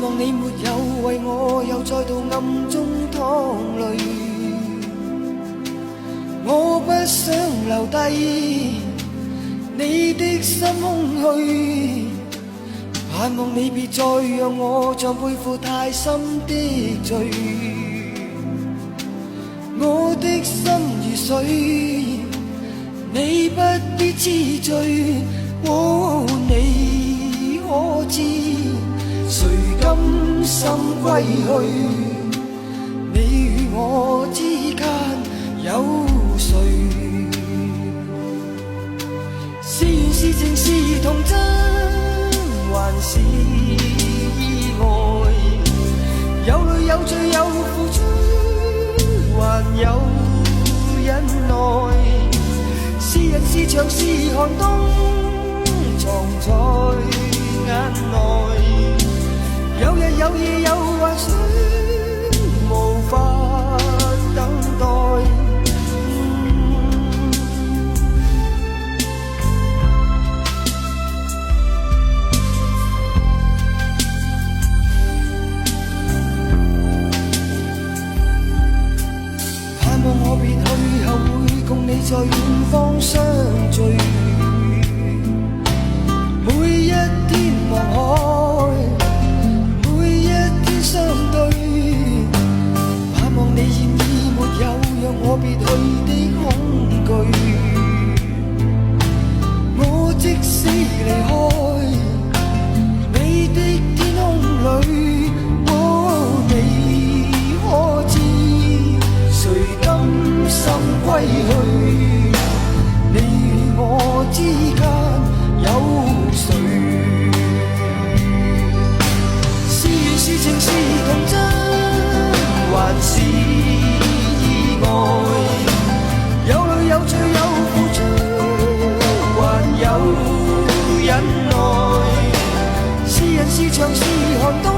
望你沒有為我又再度暗中淌淚，我不想留低你的心空虛，盼望你別再讓我像背負太深的罪，我的心如水，你不必知罪，你可知誰甘心歸去？你與我之間有誰？是緣是情是童真，還是意外？有淚有罪有付出，還有忍耐。是人是牆是寒冬，藏在眼內。有日有夜有幻想，無法等待。盼望我別去後會共你在遠方相聚，每一天望海，每一天相對，盼望你現已沒有讓我別去的恐懼，我即使離開你的天空裏，你可知誰甘心歸去？你與我之間有誰？是緣是情是童真，還是意外？有淚有罪有付出，還有忍耐。是人是牆是寒冬，